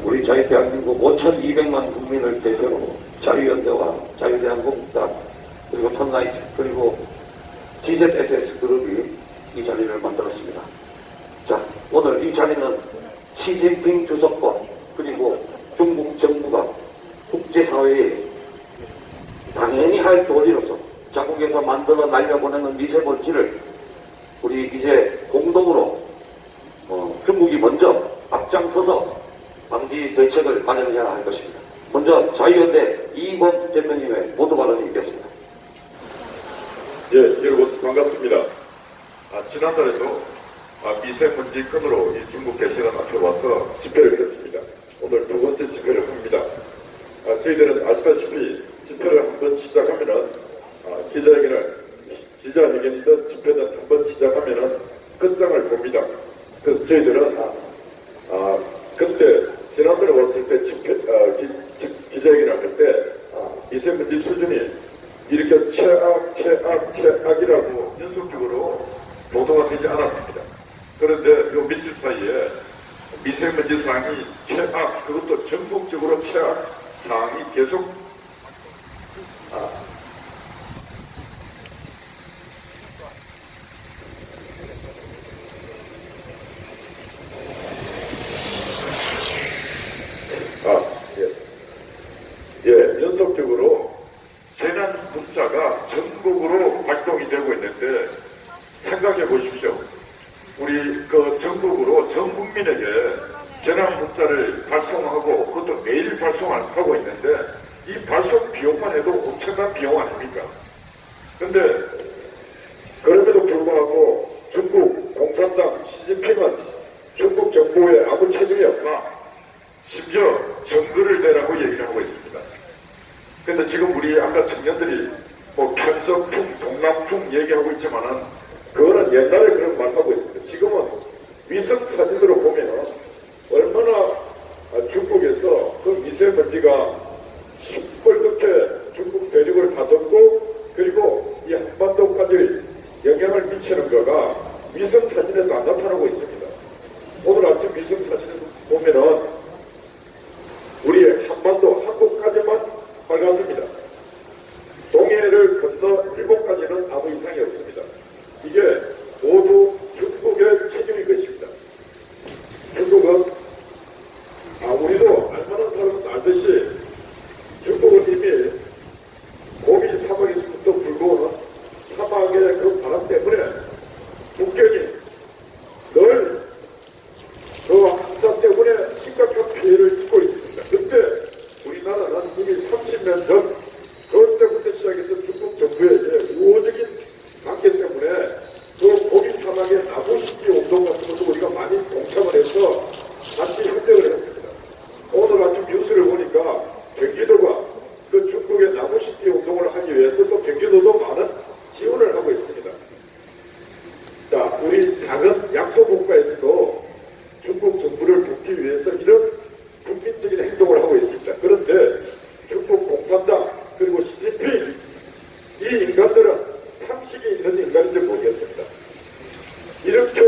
우리 저희 대한민국 5,200만 국민을 대표로 자유연대와 자유대한민국당 그리고 톤라이트 그리고 GZSS 그룹이 이 자리를 만들었습니다. 자, 오늘 이 자리는 시진핑 주석과 그리고 중국 정부가 국제사회에 당연히 할 도리로서 자국에서 만들어 날려보내는 미세먼지를 우리 이제 공동으로 중국이 먼저 앞장서서 방지 대책을 마련해야 할 것입니다. 먼저 자유연대 이범 대표님의 모두 발언이 있겠습니다. 예, 여러분 반갑습니다. 지난달에도 미세먼지 건으로 이 중국 대사관 앞에 와서 집회를 했습니다. 오늘 두 번째 집회를 합니다. 저희들은 아시다시피 집회를 한번 시작하면은 기자회견이든 집회든 한번 시작하면은 끝장을 봅니다. 그래서 저희들은 그때 지난달에 왔을 때 기자회견을 할 때 미세먼지 수준이 이렇게 최악이라고 연속적으로 보도가 되지 않았습니다. 그런데 요 며칠 사이에 미세먼지 상황이 최악, 그것도 전국적으로 최악 상황이 계속 연속적으로 재난 문자가 전국으로 발동이 되고 있는데 생각해 보십시오. 우리 전국으로 전 국민에게 재난 문자를 발송하고 그것도 매일 발송하고 있는데 이 발송 비용만 해도 엄청난 비용 아닙니까? 근데 그럼에도 불구하고 중국 공산당 시진핑은 중국 정부에 아무 책임이 없다. 심지어 정글을 내라고 얘기를 하고 있습니다. 근데 지금 우리 아까 청년들이 편서풍, 동남풍 얘기하고 있지만은 그거는 옛날에 그런 말 하고 있습니다. 지금은 위성 사진으로 보면은 얼마나 중국에서 그 미세먼지가 시뻘겋게 중국 대륙을 가뒀고 그리고 이 한반도까지 영향을 미치는 거가 위성 사진에도 안 나타나고 있습니다. 오늘 아침 위성 사진을 보면은 우리 한반도 한국까지만 밝았습니다. 동해를 건너 일본까지는 아무 이상이 없습니다. 이게 모두 중국의 책임인 것입니다. 중국은 우리도 알만한 사람은 알듯이 중국은 이미 고비 사막에서부터 불고오는 사막의 그 바람 때문에 북경이 늘 그 한사 때문에 심각한 피해를 입고 있습니다. 그때 우리나라는 이미 30년 전 그때부터 시작해서 중국 정부의 우호적인 관계 때문에 그 고비 사막의 나무 심기 운동 같은 것도 우리가 많이 동참을 해서 같이 협력을 했습니다. 오늘 아침 뉴스를 보니까 경기도가 그 중국의 나무 심기 운동을 하기 위해서 또 경기도도 많은 지원을 하고 있습니다. 자, 우리 작은 약소국가에서도 중국 정부를 돕기 위해서 이런 국민적인 행동을 하고 있습니다. 그런데 중국 공산당 그리고 시진핑 이 인간들은 상식이 있는 인간인지 모르겠습니다. 이렇게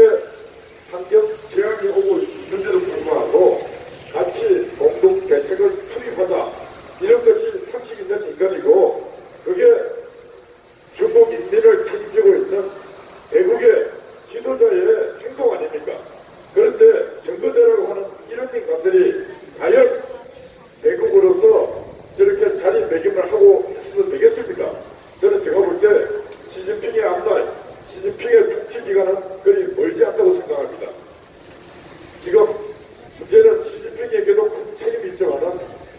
환경 재앙이 오고 있는데도 불구하고 같이 공동 대책을 수립하자 이런 것이 상식 있는 인간이고 그게 중국 인민을 책임지고 있는 대국의 지도자의 행동 아닙니까? 그런데 정거대라고 하는 이런 인간들이 과연 대국으로서 저렇게 자리매김을 하고 있어도 되겠습니까? 저는 제가 볼 때 시진핑의 앞날, 시진핑의 통치기간은 그리 멀지 않다고 생각합니다. 지금 문제는 시진핑에게도 큰 책임이 있지만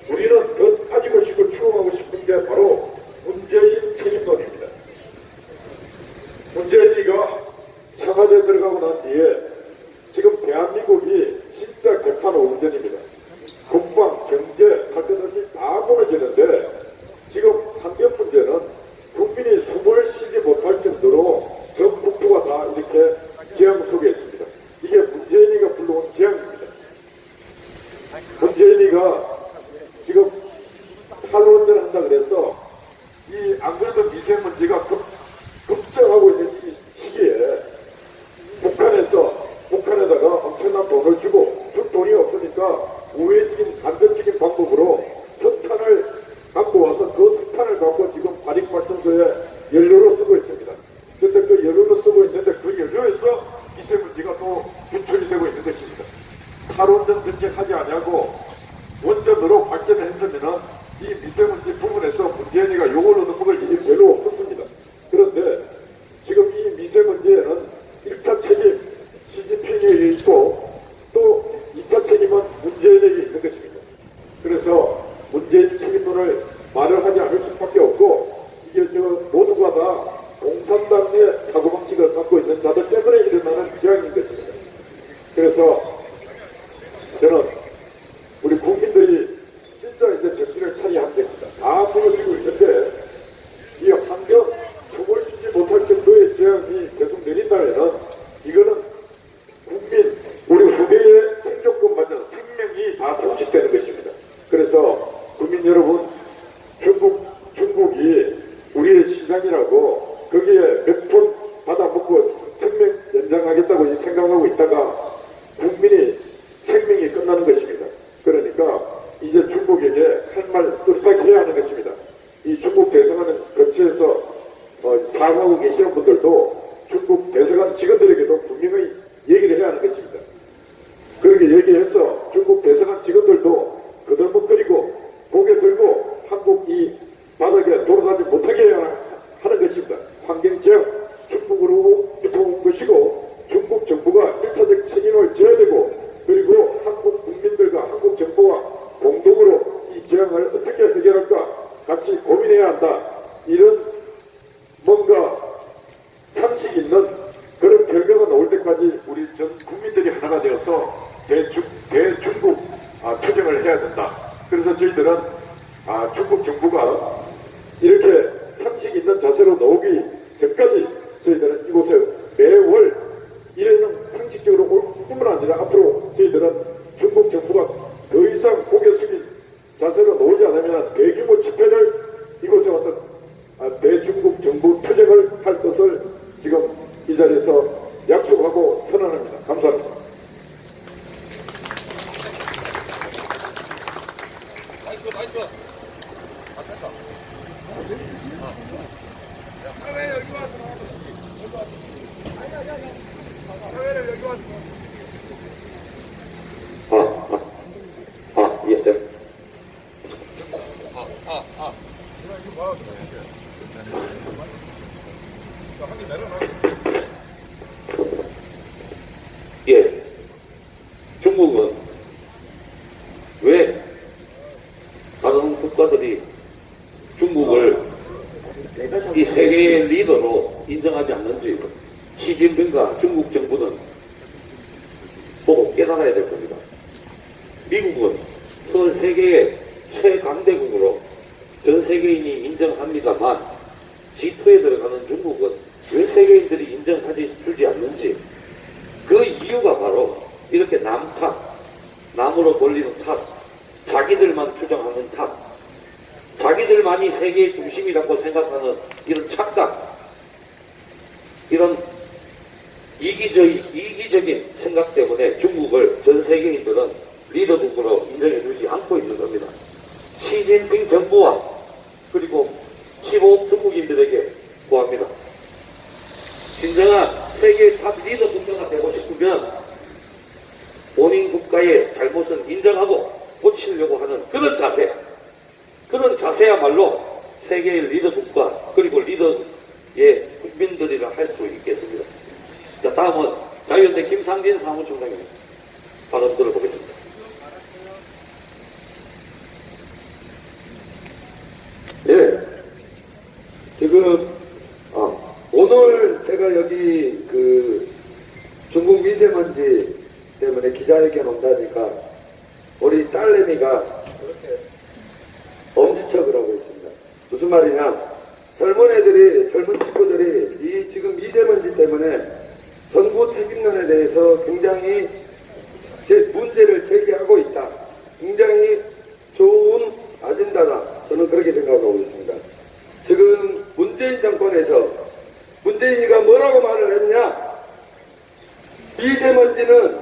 우리는 더 따지고 싶고 추궁하고 싶은 게 바로 문재인 책임론입니다. 문재인이가 청와대에 들어가고 난 뒤에 지금 대한민국이 진짜 개판오운전입니다. 국방, 경제 할 것 없이 다 무너지는데 지금 환경 문제는 국민이 숨을 쉬지 못할 정도로 전 국토가 다 이렇게 재앙 속에 있습니다. 이게 문재인이가 불러온 재앙입니다. 문재인이가 지금 탈원전 한다 그래서 이 안 그래도 미세먼지가 급증하고 있는 이 시기에 북한에다가 엄청난 돈을 주고 줄 돈이 없으니까 우회적인 간접적인 방법으로 석탄을 갖고 와서 그 석탄을 갖고 지금 발익발전소에 연료로 쓰고 있습니다. 그런데 그 연료로 쓰고 있는데 그 연료에서 미세먼지가 또 분출이 되고 있는 것입니다. 탈원전 전쟁하지 아니하고 원전으로 발전했으면은 이 미세먼지 부분에서 문재인이가 욕을 얻는 먹을 일이 별로 없었습니다. 그런데 지금 이 미세먼지에는 1차 책임 시진핑이 있고 또 2차 책임은 문재인에게 있는 것입니다. 그래서 문재인 책임론을 말을 하지 않을 수밖에 없고 이게 저 모두가 다 공산당의 사고방식을 갖고 있는 자들 때문에 일어나는 재앙인 것입니다. 그래서 저는 우리 국민들이 진짜 이제 정신을 차려야 합니다. 다 무너지고 있는데 이 환경 죽을 쉬지 못할 정도의 재앙이 계속 내린다면 이거는 국민 우리 후대의 생존권 받는 생명이 다 종식되는 것입니다. 그래서 국민 여러분 중국이 우리의 시장이라고 거기에 몇 톤 받아먹고 생명 연장하겠다고 생각하고 있다가 국민이 생명이 끝나는 것입니다. 그러니까 이제 중국에게 할 말 뚜렷하게 해야 하는 것입니다. 이 중국 대사관을 거치해서 사용하고 계시는 분들도 중국 대사관 직원들에게도 분명히 얘기를 해야 하는 것입니다. 그렇게 얘기해서 중국 대사관 직원들도 거들먹거리고 고개 들고 한국 이 바닥에 돌아가지 못하게 해야 하는 것입니다. 환경지역 중국으로부터 온 것이고 중국 정부가 1차적 책임을 져야 되고 그리고 한국 국민들과 한국 정부가 공동으로 이 재앙을 어떻게 해결할까 같이 고민해야 한다. 이런 뭔가 상식 있는 그런 결과가 나올 때까지 우리 전 국민들이 하나가 되어서 대중국 투쟁을 해야 된다. 그래서 저희들은 중국 정부가 이렇게 상식 있는 자세로 나오기 전까지 저희들은 이곳에 매월 이래는 상식적으로 올 뿐만 아니라 앞으로 저희들은 중국 정부가 더 이상 고개 숙인 자세로 나오지 않으면 대규모 집회를 이곳에 와서 대중국 정부 투쟁을 할 것을 지금 이 자리에서 약속하고 선언합니다. 감사합니다. 예, 네. 예. 중국은 왜 다른 국가들이 중국을 이 세계의 리더로 인정하지 않는지 시진핑과 중국 정부는 보고 깨달아야 될 겁니다. 미국은 전 세계의 최강대국으로 전 세계인이 인정합니다만 G2에 들어가는 중국은 왜 세계인들이 인정하지 주지 않는지 그 이유가 바로 이렇게 남으로 돌리는 탑, 자기들만 투정하는 탑, 자기들만이 세계의 중심이라고 생각하는 이런 착각, 이런 이기적인 생각 때문에 중국을 전 세계인들은 리더국으로 인정해주지 않고 있는 겁니다. 시진핑 정부와 그리고 15억 중국인들에게 구합니다. 진정한 세계 탑 리더 국가가 되고 싶으면 본인 국가의 잘못은 인정하고 고치려고 하는 그런 자세야말로 세계의 리더 국가 그리고 리더의 국민들이라 할 수 있겠습니다. 자, 다음은 자유연대 김상진 사무총장님 발언 들어보겠습니다. 네. 지금, 오늘 제가 여기 중국 미세먼지 때문에 기자회견 온다니까 우리 딸내미가 그렇게 엄지척을 하고 있습니다. 무슨 말이냐. 젊은 친구들이 이 지금 미세먼지 때문에 정부 책임론에 대해서 굉장히 문제를 제기하고 있다. 굉장히 좋은 아젠다다. 저는 그렇게 생각하고 있습니다. 지금 문재인 정권에서 문재인이가 뭐라고 말을 했냐? 미세먼지는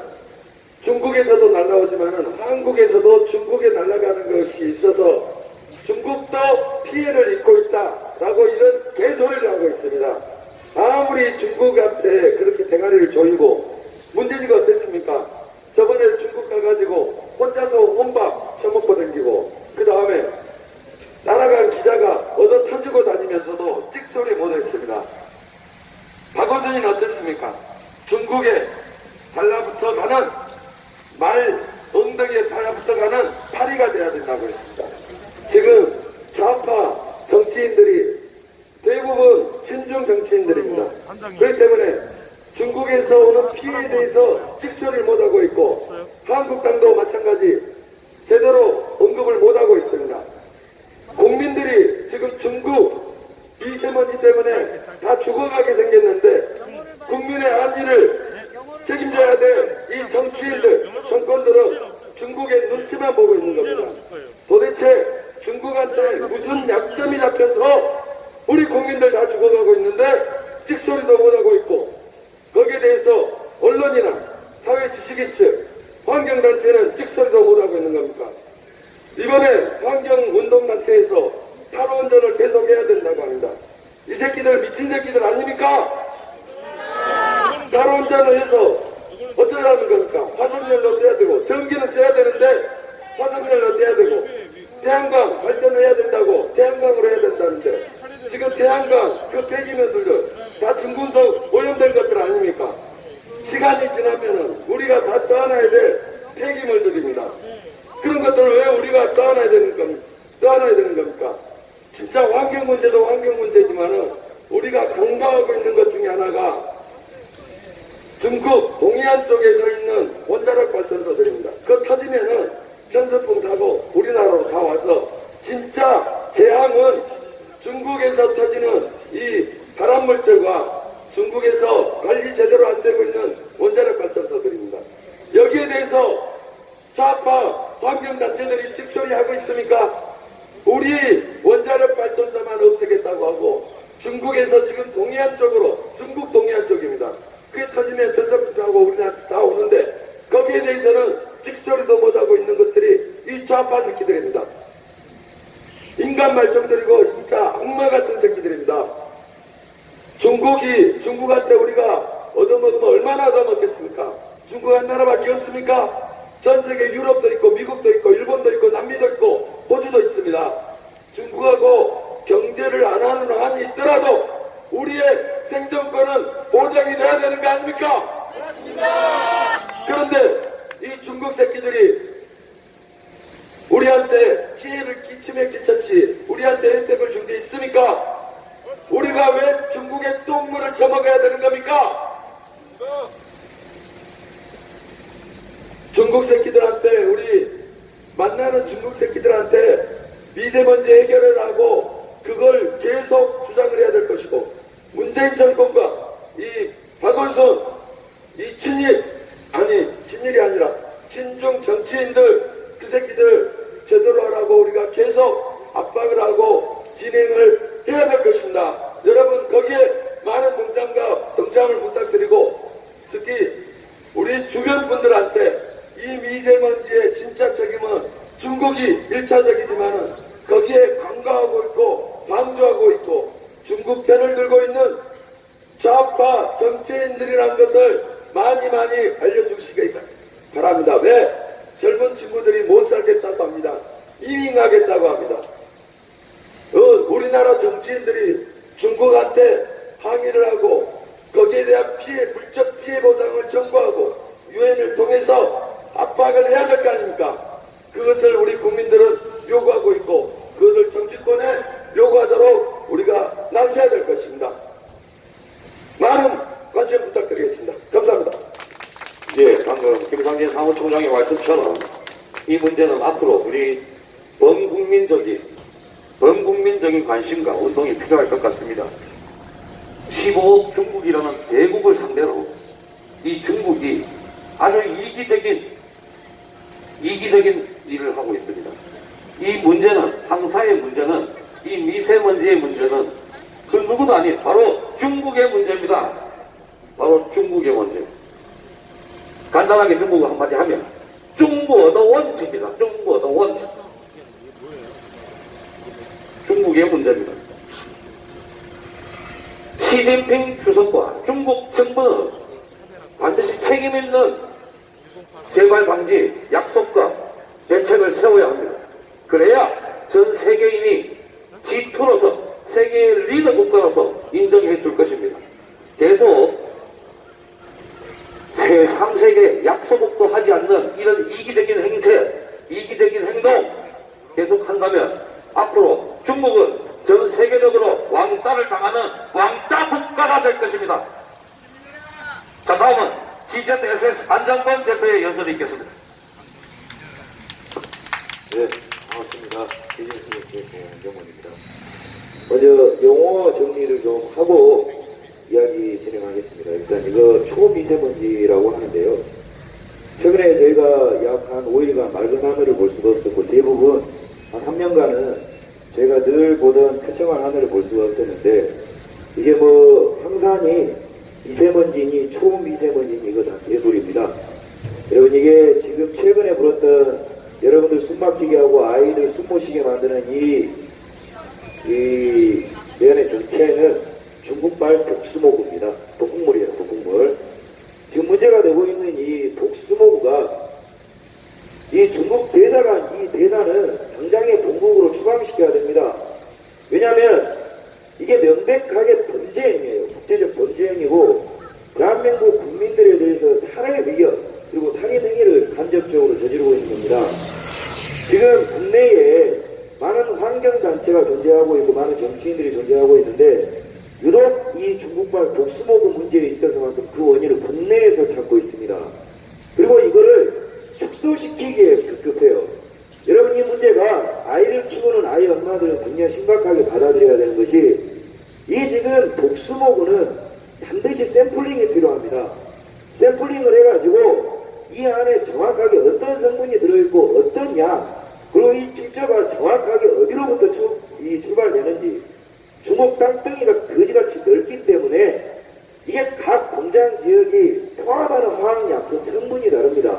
중국에서도 날라오지만은 한국에서도 중국에 날아가는 것이 있어서 중국도 피해를 입고 있다라고 이런 개소리를 하고 있습니다. 아무리 중국한테 그렇게 대가리를 조이고 문재인이가 어땠습니까? 저번에 중국 가가지고 혼자서 혼밥 처먹고 다니고 그 다음에 날아간 기자가 얻어 터지고 다니면서도 찍소리 못했습니다. 박원순이는 어땠습니까? 중국에 달라붙어 가는 말 엉덩이에 달라붙어 가는 파리가 돼야 된다고 했습니다. 지금 좌파 정치인들이 대부분 친중 정치인들입니다. 그렇기 때문에 중국에서 오는 피해에 대해서 찍소리를 못하고 있고 한국당도 마찬가지 제대로 언급을 못하고 있습니다. 국민들이 지금 중국 미세먼지 때문에 다 죽어가게 생겼는데 국민의 안위를 책임져야 될 이 정치인들, 정권들은 중국의 눈치만 보고 있는 겁니다. 도대체 중국한테 무슨 약점이 잡혀서 우리 국민들 다 죽어가고 있는데 찍소리도 못하고 있고 거기에 대해서 언론이나 사회 지식인층, 환경단체는 찍소리도 못하고 있는 겁니까? 이번에 환경운동단체에서 탈원전을 계속해야 된다고 합니다. 이 새끼들 미친 새끼들 아닙니까? 탈원전을 해서 어쩌라는 겁니까? 화석연료 떼야 되고 전기는 써야 되는데 화석연료 떼야 되고 태양광 발전해야 된다고 태양광으로 해야 된다는데 지금 태양광 그 폐기물들은 다 중금속 오염된 것들 아닙니까? 시간이 지나면은 우리가 다 떠안아야 될 폐기물들입니다. 그런 것들을 왜 우리가 떠안아야 되는 겁니까? 진짜 환경 문제도 환경 문제지만은 우리가 강조하고 있는 것 중에 하나가 중국 동해안 쪽에서 있는 원자력 발전소들입니다. 그거 터지면은 편서풍 타고 우리나라로 다 와서 진짜 재앙은 중국에서 터지는 이 발암물질과 중국에서 관리 제대로 안 되고 있는 원자력 발전소들입니다. 여기에 대해서 좌파 환경단체들이 찍소리하고 있습니까? 우리 원자력 발전소만 없애겠다고 하고 중국에서 지금 동해안 쪽으로 중국 동해안 쪽입니다. 그게 터지면 편서풍하고 우리나라 다 오는데 거기에 대해서는 찍소리도 못하고 있는 것들이 이 좌파 새끼들입니다. 인간 말종들이고 진짜 악마 같은 새끼들입니다. 중국한테 우리가 얻어먹으면 얼마나 얻어먹겠습니까? 중국 한 나라밖에 없습니까? 전 세계 유럽도 있고 미국도 있고 일본도 있고 남미도 있고 호주도 있습니다. 중국하고 경제를 안 하는 한이 있더라도 우리의 생존권은 보장이 돼야 되는 거 아닙니까? 그렇습니다. 그런데 이 중국 새끼들이 우리한테 피해를 끼치면 끼쳤지 우리한테 혜택을 준 게 있습니까? 우리가 왜 중국의 똥물을 처먹어야 되는 겁니까? 중국 새끼들한테 우리 만나는 중국 새끼들한테 미세먼지 해결을 하고 그걸 계속 주장을 해야 될 것이고 문재인 정권과 이 박원순 이 친일이 아니라 친중 정치인들 그 새끼들 제대로 하라고 우리가 계속 압박을 하고 진행을 해야 될 것입니다. 여러분 거기에 많은 동참을 부탁드리고 특히 우리 주변 분들한테 이 미세먼지의 진짜 책임은 중국이 1차적이지만은 거기에 간과하고 있고 방조하고 있고 중국 편을 들고 있는 좌파 정치인들이란 것을 많이 알려주시기 바랍니다. 왜? 젊은 친구들이 못 살겠다고 합니다. 이민가겠다고 합니다. 우리나라 정치인들이 중국한테 항의를 하고 거기에 대한 물적 피해 보상을 청구하고 유엔을 통해서 압박을 해야 될 거 아닙니까? 그것을 우리 국민들은 요구하고 있고 그것을 정치권에 요구하도록 우리가 나서야 될 것입니다. 많은 관심 부탁드리겠습니다. 감사합니다. 예, 방금 김상진 사무총장의 말씀처럼 이 문제는 앞으로 우리 범국민적인 관심과 운동이 필요할 것 같습니다. 15억 중국이라는 대국을 상대로 이 중국이 아주 이기적인 일을 하고 있습니다. 이 문제는 황사의 문제는 이 미세먼지의 문제는 그 누구도 아닌 바로 중국의 문제입니다. 바로 중국의 문제. 간단하게 중국어 한마디 하면 중국의 원칙이다. 중국의 원칙. 중국의 문제입니다. 시진핑 주석과 중국 정부는 반드시 책임 있는 재발 방지 약속과 대책을 세워야 합니다. 그래야 전 세계인이 G2로서 세계의 리더 국가로서 인정해 줄 것입니다. 계속 제3세계 약소국도 하지 않는 이런 이기적인 행세, 이기적인 행동 계속 한다면 앞으로 중국은 전 세계적으로 왕따를 당하는 왕따 국가가 될 것입니다. 자, 다음은 GZSS 안정권 대표의 연설이 있겠습니다. 네, 반갑습니다. GZSS 안정권입니다. 먼저 용어 정리를 좀 하고 이야기 진행하겠습니다. 일단 이거 초미세먼지라고 하는데요. 최근에 저희가 약 한 5일간 맑은 하늘을 볼 수가 없었고 대부분 한 3년간은 저희가 늘 보던 쾌청한 하늘을 볼 수가 없었는데 이게 뭐 황산이 미세먼지니 초미세먼지니 이거 다 개소리입니다. 여러분 이게 지금 최근에 불었던 여러분들 숨 막히게 하고 아이들 숨 못 쉬게 만드는 이 내연의 정체는 중국발 독수모구입니다. 독극물이에요, 독극물. 지금 문제가 되고 있는 이 독수모구가 이 중국 대사관, 이 대사는 당장에 본국으로 추방시켜야 됩니다. 왜냐하면 이게 명백하게 범죄행위예요. 국제적 범죄행위고 대한민국 국민들에 대해서 살해 위협 그리고 살인행위를 간접적으로 저지르고 있는 겁니다. 지금 국내에 많은 환경단체가 존재하고 있고 많은 정치인들이 존재하고 있는데 유독 이 중국발 독수모구 문제에 있어서만큼 그 원인을 국내에서 찾고 있습니다. 그리고 이거를 축소시키기에 급급해요. 여러분 이 문제가 아이를 키우는 아이 엄마들은 굉장히 심각하게 받아들여야 되는 것이 이 지금 독수모구는 반드시 샘플링이 필요합니다. 샘플링을 해가지고 이 안에 정확하게 어떤 성분이 들어있고 어떤 양 그리고 이 질저가 정확하게 어디로부터 출발되는지 중국 땅덩이가 거지같이 넓기 때문에 이게 각 공장 지역이 포함하는 화학약품 성분이 다릅니다.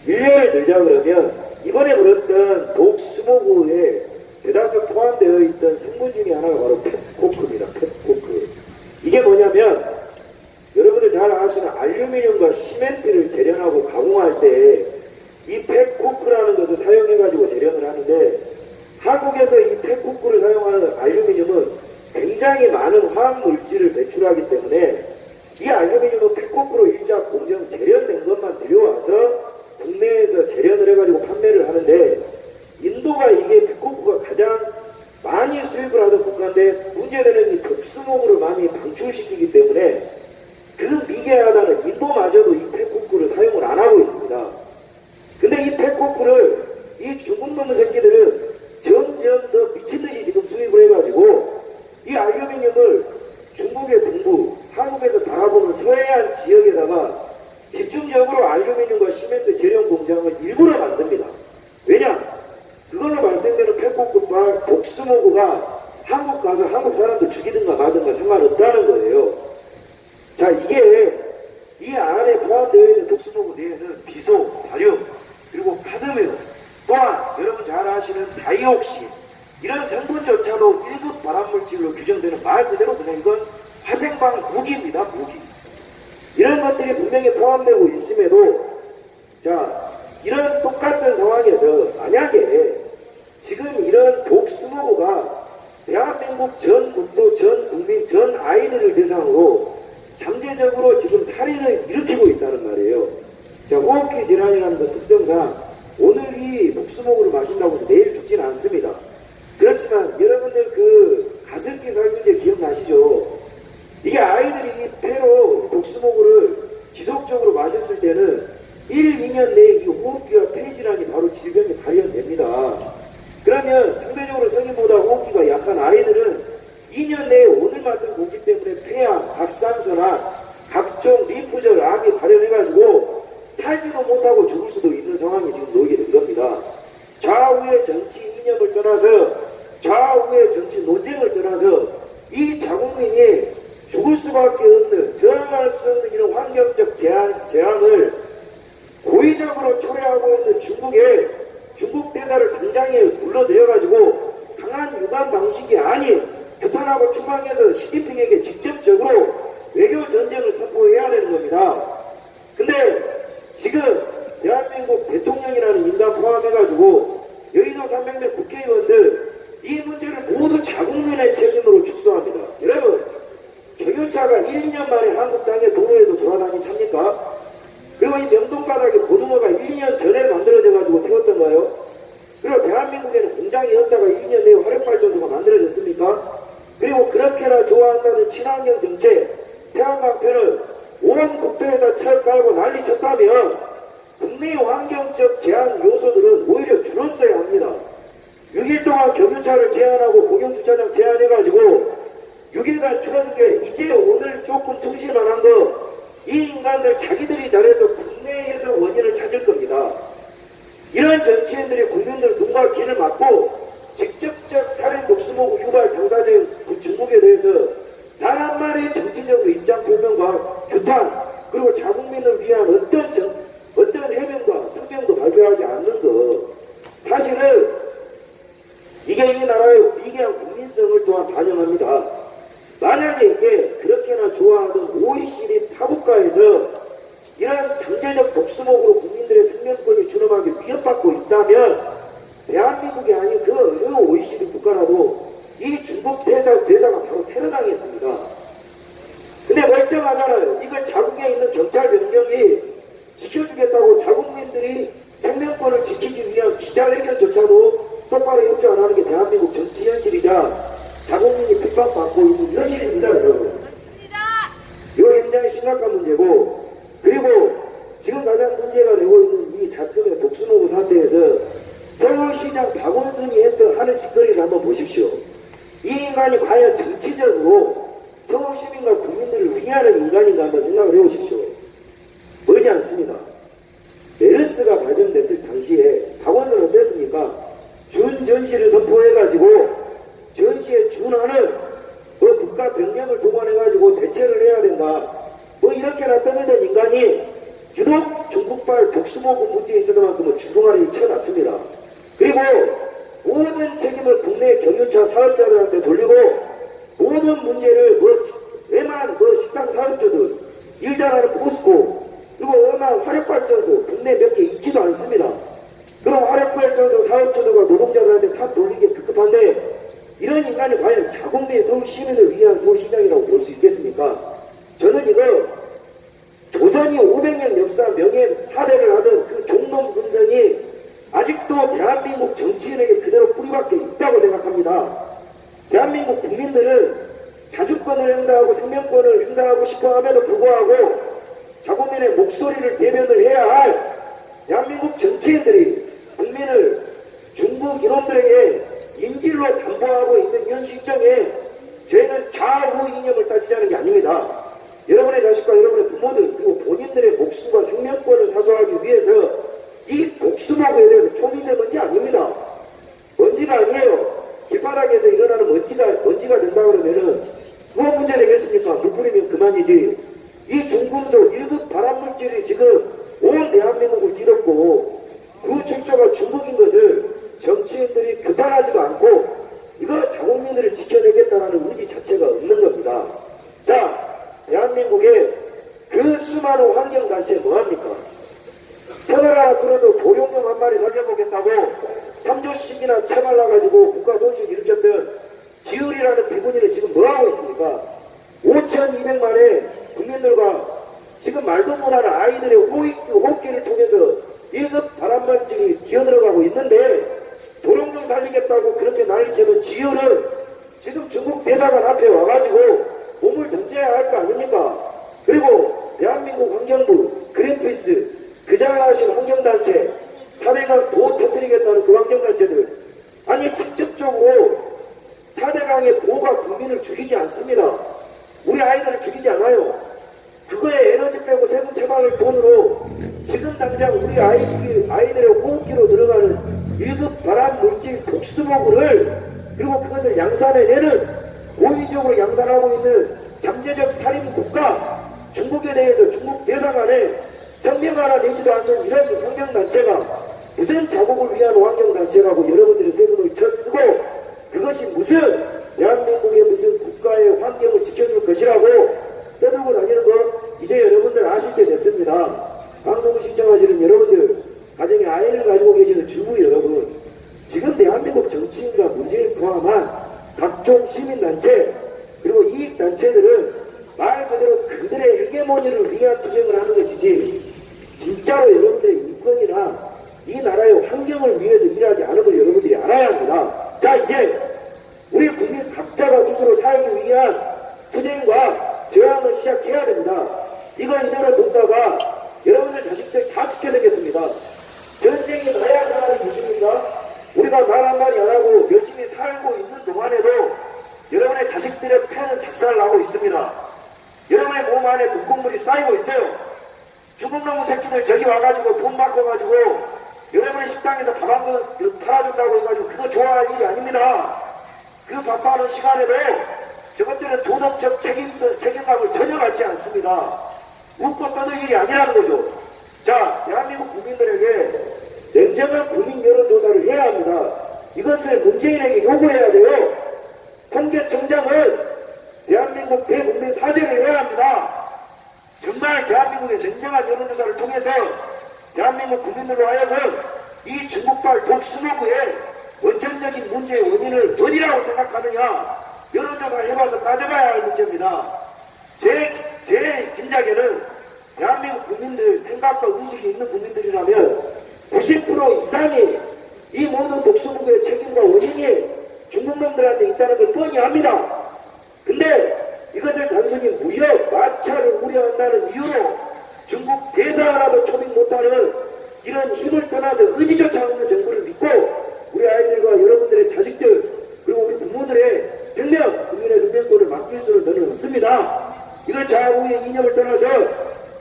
일례를 들자 그러면 이번에 물었던 독수모구에 대다수 포함되어 있던 성분 중에 하나가 바로 펫코크입니다. 펫코크. 이게 뭐냐면 여러분들 잘 아시는 알루미늄과 시멘트를 재련하고 가공할 때 이 펫코크라는 것을 사용해가지고 재련을 하는데 한국에서 이 펫코크를 사용하는 알루미늄은 굉장히 많은 화학물질을 배출하기 때문에 이 알루미늄은 펫코크로 일자 공정 재련된 것만 들여와서 국내에서 재련을 해가지고 판매를 하는데 인도가 이게 펫코크가 가장 많이 수입을 하던 국가인데 문제되는 이 독수모구를 많이 방출시키기 때문에 그 미개하다는 인도마저도 이 펫코크를 사용을 안 하고 있습니다. 근데 이 펫코크를 이 중국 놈의 새끼들은 점점 더 미친듯이 지금 수입을 해가지고 이 알루미늄을 중국의 동부, 한국에서 바라보는 서해안 지역에다가 집중적으로 알루미늄과 시멘트 재련 공장을 일부러 만듭니다. 왜냐? 그걸로 발생되는 펫코크와 독수모구가 한국 가서 한국 사람들 죽이든가 마든가 상관없다는 거예요. 자, 이게 이 안에 포함되어 있는 독수모구 내에는 비소, 바륨, 그리고 카드뮴, 또한 여러분 잘 아시는 다이옥신 이런 성분조차도 1급 발암물질로 규정되는 말 그대로 그냥 이건 화생방 무기입니다. 무기. 이런 것들이 분명히 포함되고 있음에도 자 이런 똑같은 상황에서 만약에 지금 이런 독수모구가 대한민국 전 국도, 전 국민, 전 아이들을 대상으로 잠재적으로 지금 살인을 일으키고 있다는 말이에요. 자, 호흡기 질환이라는 그 특성상 오늘 이 독수모구를 마신다고 해서 내일 죽지는 않습니다. 그렇지만 여러분들 그 가습기 살균제 기억나시죠? 이게 아이들이 이 폐로 독수모구를 지속적으로 마셨을 때는 1, 2년 내에 이 호흡기와 폐질환이 바로 질병이 발현됩니다. 그러면 상대적으로 성인보다 호흡기가 약한 아이들은 2년 내에 오늘 맡은 공기 때문에 폐암, 각산소나 각종 림프절 암이 발현해가지고 살지도 못하고 죽을 수도 있는 상황이 지금 놓이게 된 겁니다. 좌우의 정치 이념을 떠나서 좌우의 정치 논쟁을 떠나서 이 자국민이 죽을 수밖에 없는 저항할 수 없는 이런 환경적 재앙을 고의적으로 초래하고 있는 중국에 중국 대사를 당장에 불러들여가지고 강한 유관 방식이 아닌 규탄하고 추방해서 시진핑에게 직접적으로 외교 전쟁을 선포해야 되는 겁니다. 근데 지금 대한민국 대통령이라는 인간 포함해가지고 여의도 300명 국회의원들 이 문제를 모두 자국민의 책임으로 축소합니다. 여러분, 경유차가 1, 2년 만에 한국 땅의 도로에서 돌아다니 찹니까? 그리고 이 명동바닥에 고등어가 1, 2년 전에 만들어져가지고 태웠던가요? 그리고 대한민국에는 공장이 없다가 1, 2년 내에 화력발전소가 만들어졌습니까? 그리고 그렇게나 좋아한다는 친환경 정책, 태양광편을 온 국토에다 철 깔고 난리 쳤다면 국내 환경적 제한 요소들은 오히려 줄었어야 합니다. 6일 동안 경유차를 제한하고 공영주차장 제한해가지고 6일간 줄어든 게 이제 오늘 조금 숨쉴만한 거, 이 인간들 자기들이 잘해서 국내에서 원인을 찾을 겁니다. 이런 정치인들이 국민들 눈과 귀를 막고 직접적 살인 독수모구 유발 당사자인 그 중국에 대해서 단 한 마디의 정치적으로 입장 표명과 규탄, 그리고 자국민을 위한 어떤 해명과 성명도 발표하지 않는 것, 사실은 이게 이 나라의 미개한 국민성을 또한 반영합니다. 만약에 이게 그렇게나 좋아하던 OECD 타국가에서 이런 잠재적 독수목으로 국민들의 생명권이 준엄하게 위협받고 있다면 대한민국이 아닌 그 어느 OECD 국가라도 이 중국 대사가 바로 테러당했습니다. 근데 멀쩡하잖아요. 이걸 자국에 있는 경찰 병력이 지켜주겠다고 자국민들이 생명권을 지키기 위한 기자회견조차도 똑바로 해주지 않는 게 대한민국 정치 현실이자 자국민이 핍박받고 있는 현실입니다, 여러분. 이거 굉장히 심각한 문제고, 그리고 지금 가장 문제가 되고 있는 이 작품의 독수노구 사태에서 서울시장 박원순이 하는 짓거리를 한번 보십시오. 이 인간이 과연 정치적으로 서울 시민과 국민들을 위하는 인간인가 한번 생각을 해보십시오. 멀지 않습니다. 메르스가 발병됐을 당시에 박원순은 어땠습니까? 준 전시를 선포해가지고 전시에 준하는 국가 병력을 동원해가지고 대체를 해야 된다. 이렇게나 떠들던 인간이 유독 중국발 독수모구 문제에 있어서만큼은 주둥아리를 쳐놨습니다. 그리고 모든 책임을 국내 경유차 사업자들한테 돌리고 모든 문제를 웬만한 식당 사업주들, 일 잘하는 포스코, 그리고 웬만한 화력발전소 국내 몇 개 있지도 않습니다. 그런 화력발전소 사업주들과 노동자들한테 다 돌리기 급급한데 이런 인간이 과연 자국내 서울 시민을 위한 서울시장이라고 볼 수 있겠습니까? 저는 이거 조선이 500년 역사 명예 사대를 하던 그 종놈 군성이 아직도 대한민국 정치인에게 그대로 뿌리박혀 있다고 생각합니다. 대한민국 국민들은 자주권을 행사하고 생명권을 행사하고 싶어함에도 불구하고 자국민의 목소리를 대변을 해야 할 대한민국 정치인들이 국민을 중국 이놈들에게 인질로 담보하고 있는 현 시점에 저희는 좌우 이념을 따지자는 게 아닙니다. 여러분의 자식과 여러분의 부모들 그리고 본인들의 목숨과 생명권을 사수하기 위해서 이 독수모구에 대해서 초미세먼지 아닙니다. 먼지가 아니에요. 길바닥에서 일어나는 먼지가 된다 그러면은 뭐가 문제 되겠습니까? 물 뿌리면 그만이지. 이 중금속 1급 발암물질이 지금 온 대한민국을 뒤덮고 그 출처가 중국인 것을 정치인들이 규탄하지도 않고 이거 자국민들을 지켜내겠다는 의지 자체가 없는 겁니다. 자, 대한민국의 그 수많은 환경단체 뭐합니까? 터널 하나 끌어서 도룡령 한 마리 살려보겠다고 3조씩이나 채말라가지고 국가 손실 일으켰던 지을이라는 비군이는 지금 뭐하고 있습니까? 5,200만의 국민들과 지금 말도 못하는 아이들의 호흡기를 통해서 1급 발암물질이 기어들어가고 있는데 도룡령 살리겠다고 그렇게 난리치는 지을은 지금 중국 대사관 앞에 와가지고 몸을 던져야 할 거 아닙니까? 그리고 대한민국 환경부, 그린피스, 그 잘나신 환경단체, 4대강 보호 터뜨리겠다는 그 환경단체들, 아니 직접적으로 4대강의 보호가 국민을 죽이지 않습니다. 우리 아이들을 죽이지 않아요. 그거에 에너지 빼고 세금 처방을 돈으로 지금 당장 우리 아이들의 호흡기로 들어가는 1급 발암물질 독수모구를 그리고 그것을 양산해내는 고의적으로 양산하고 있는 잠재적 살인 국가 중국에 대해서 중국 대사관에 성명 하나 내지도 않는 이런 환경단체가 무슨 자국을 위한 환경단체라고 여러분들이 세금을 쳐쓰고 그것이 무슨 대한민국의 무슨 국가의 환경을 지켜줄 것이라고 떠들고 다니는 거 이제 여러분들 아실 때 됐습니다. 방송을 시청하시는 여러분들, 가정에 아이를 가지고 계시는 주부 여러분, 지금 대한민국 정치인과 문재인 포함한 각종 시민단체 그리고 이익단체들은 말 그대로 그들의 헤게모니를 위한 투쟁을 하는 것이지 진짜로 여러분들의 인권이나 이 나라의 환경을 위해서 일하지 않은 걸 여러분들이 알아야 합니다. 자, 이제 우리 국민 각자가 스스로 살기 위한 투쟁과 저항을 시작해야 됩니다. 이거 이대로 뒀다가 여러분들 자식들 다 죽게 생겼습니다. 전쟁이 나야 나라를 보십니까? 우리가 말 한마디 안 하고 열심히 살고 있는 동안에도 여러분의 자식들의 폐는 작살나고 있습니다. 여러분의 몸 안에 독극물이 쌓이고 있어요. 중국놈의 새끼들 저기 와가지고 돈 바꿔가지고 여러분의 식당에서 밥 한 번 팔아준다고 해가지고 그거 좋아할 일이 아닙니다. 그 밥하는 시간에도 저것들은 도덕적 책임감을 전혀 갖지 않습니다. 웃고 떠들 일이 아니라는 거죠. 자, 대한민국 국민들에게 냉정한 국민 여론조사를 해야 합니다. 이것을 문재인에게 요구해야 돼요. 통계청장은 대한민국 대국민 사죄를 해야 합니다. 정말 대한민국의 냉정한 여론조사를 통해서 대한민국 국민들로 하여금 이 중국발 독수노구의 원천적인 문제의 원인을 어디라고 생각하느냐 여론조사 해봐서 따져봐야 할 문제입니다. 제 짐작에는 대한민국 국민들 생각과 의식이 있는 국민들이라면 90% 이상이 이 모든 독수노구의 책임과 원인이 중국놈들한테 있다는 걸 뻔히 압니다. 근데 이것을 단순히 무역, 마찰을 우려한다는 이유로 중국 대사 하나도 초빙 못하는 이런 힘을 떠나서 의지조차 없는 정부를 믿고 우리 아이들과 여러분들의 자식들 그리고 우리 부모들의 생명, 국민의 생명권을 맡길 수는 저는 없습니다. 이걸 좌우의 이념을 떠나서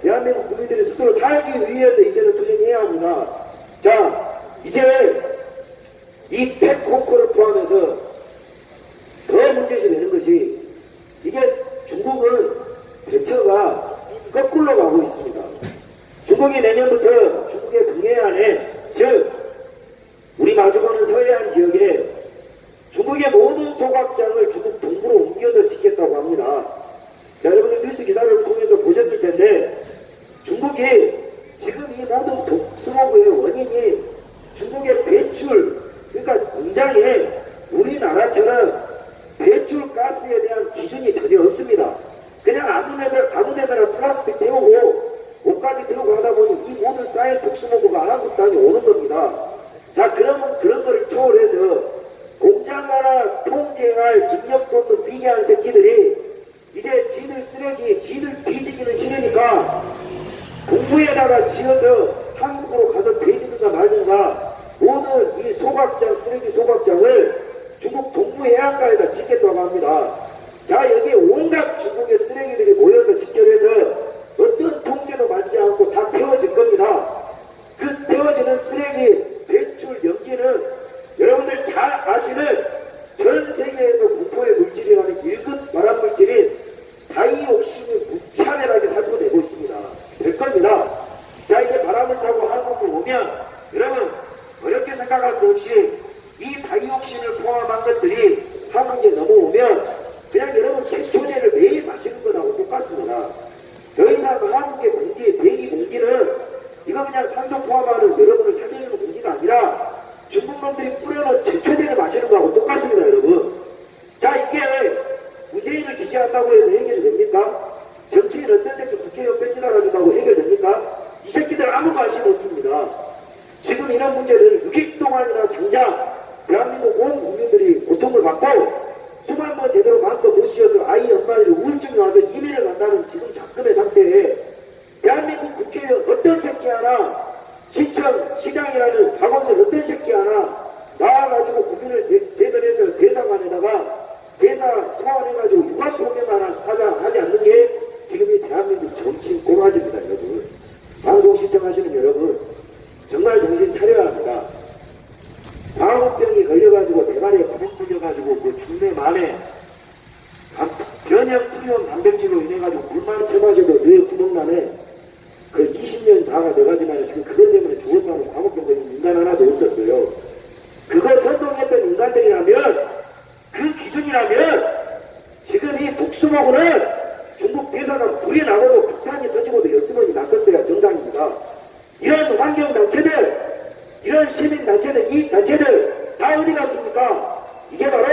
대한민국 국민들이 스스로 살기 위해서 이제는 투쟁해야 합니다. 자, 이제 이 팩코코를 포함해서 더 문제시 되는 것이 이게 중국은 대처가 거꾸로 가고 있습니다. 중국이 내년부터 중국의 동해안에 즉 우리 마주보는 서해안 지역에 중국의 모든 소각장을 중국 동부로 옮겨서 짓겠다고 합니다. 자, 여러분들 뉴스 기사를 통해서 보셨을 텐데 중국이 지금 이 모든 독수노구의 원인이 중국의 배출 그러니까 공장에 우리나라처럼 배출 가스에 대한 기준이 전혀 없습니다. 그냥 아무 데서나 플라스틱 태우고 옷까지 태우고 하다 보니 이 모든 쌓인 독수노구가 한국 땅에 오는 겁니다. 자, 그러면 그런 거를 초월해서 공장 하나 통제할 능력도 없는 비계한 새끼들이 이제 지들 쓰레기, 지들 뒤지기는 싫으니까 동부에다가 지어서 한국으로 가서 뒤지든가 말든가 모든 이 소각장, 쓰레기 소각장을 중국 동부 해안가에다 짓겠다고 합니다. 자, 여기에 온갖 중국의 쓰레기들이 모여서 집결해서 어떤 통계도 맞지 않고 다 태워질 겁니다. 그 태워지는 쓰레기 배출 연기는 여러분들 잘 아시는 전 세계에서 공포의 물질이라는 1급 발암 물질인 다이옥신이 무차별하게 살포되고 있습니다. 될 겁니다. 자, 이제 바람을 타고 한국을 오면 여러분 어렵게 생각할 것 없이 이 다이옥신을 포함한 것들이 한국에 넘어오면 그냥 여러분 색초제를 매일 마시는 거하고 똑같습니다. 더 이상 한국의 공기, 대기 공기는 이거 그냥 산소 포함하는 여러분을 살려주는 공기가 아니라 중국 놈들이 뿌려놓은 색초제를 마시는 거하고 똑같습니다, 여러분. 자, 이게 문재인을 지지한다고 해서 해결이 됩니까? 정치인 어떤 새끼 국회의원 뺏지나가준다고 해결됩니까? 이 새끼들 아무 관심 없습니다. 지금 이런 문제들 6일 동안이나 장장 대한민국 온 국민들이 고통을 받고 숨 한 번 제대로 마음껏 못 쉬어서 아이 엄마들이 우울증이 와서 이민을 간다는 지금 작금의 상태에 대한민국 국회의원 어떤 새끼 하나 시청, 시장이라는 박원순 어떤 새끼 하나 나와가지고 국민을 대변해서 대사관에다가 대사 소환해가지고 유관폭행만 하지 않는 게 지금 이 대한민국 정치인 꼬라지입니다, 여러분. 방송 시청하시는 여러분, 정말 정신 차려야 합니다. 방어병이 걸려가지고 대가리에 구멍 뚫려가지고 그 중내 만에 변형 프리온 단백질로 인해가지고 물만 쳐마셔도 뇌에 구멍 나네. 그 20년 다가 돼가지만 지금 그것 때문에 죽었다고 감옥경고 있는 인간 하나도 없었어요. 그거 선동했던 인간들이라면, 그 기준이라면 지금 이 북수목은 중국 대사가 불이 나고도 폭탄이 터지고도 12번이 났었어야 정상입니다. 이런 환경단체들, 이런 시민단체들, 이익단체들 다 어디 갔습니까? 이게 바로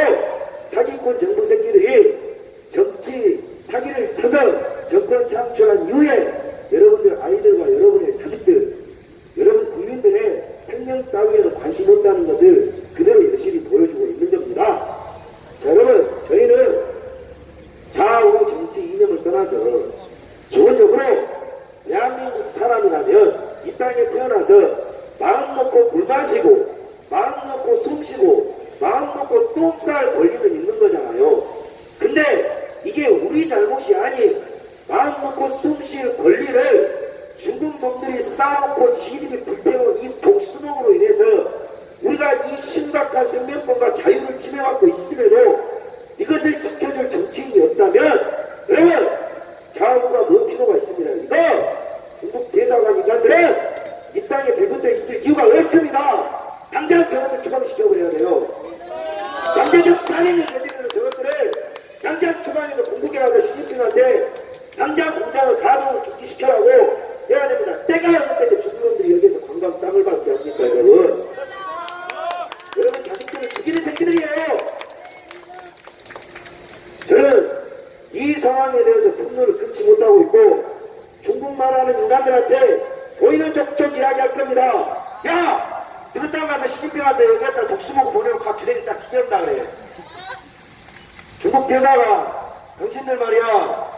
사기꾼 정부 새끼들이 정치 사기를 쳐서 정권 창출한 이후에 여러분들 아이들과 여러분의 자식들, 여러분 국민들의 생명 따위에도 관심 없다는 것을 그대로 여실히 보여주고 있는 겁니다. 자, 여러분, 저희는 좌우 정치 이념을 떠나서 기본적으로 대한민국 사람이라면 이 땅에 태어나서 마음 놓고 물 마시고 마음 놓고 숨 쉬고 마음 놓고 똥 쌀 권리는 있는 거잖아요. 근데 이게 우리 잘못이 아닌 마음 놓고 숨 쉴 권리를 중국 놈들이 쌓아놓고 지들이 불태운 이 독수목으로 인해서 우리가 이 심각한 생명권과 자유를 침해받고 있음에도 이것을 지켜줄 정치인이 없다면 여러분 좌우가 뭐 필요가 있습니다. 이거 중국 대사관 인간들은 이 땅에 배붙어 있을 이유가 없습니다. 당장 저것들 추방시켜버려야 돼요. 잠재적 살인을 저지르는 저것들을 당장 추방해서 공국에 가서 시진핑한테 당장 공장을 가동을 중지시켜라고 해야 됩니다. 때가 없을 때 중국 놈들이 여기에서 관광 땅을 밟게 합니까 여러분? 여러분 자식들을 죽이는 새끼들이에요. 저는 이 상황에 대해서 분노를 끊지 못하고 있고 중국말 하는 인간들한테 보이는 족족 이야기할 겁니다. 야! 너희 땅 가서 시진핑한테 여기에다 독수목 보내놓고 주대리 짝 지켜온다 그래. 중국 대사가 당신들 말이야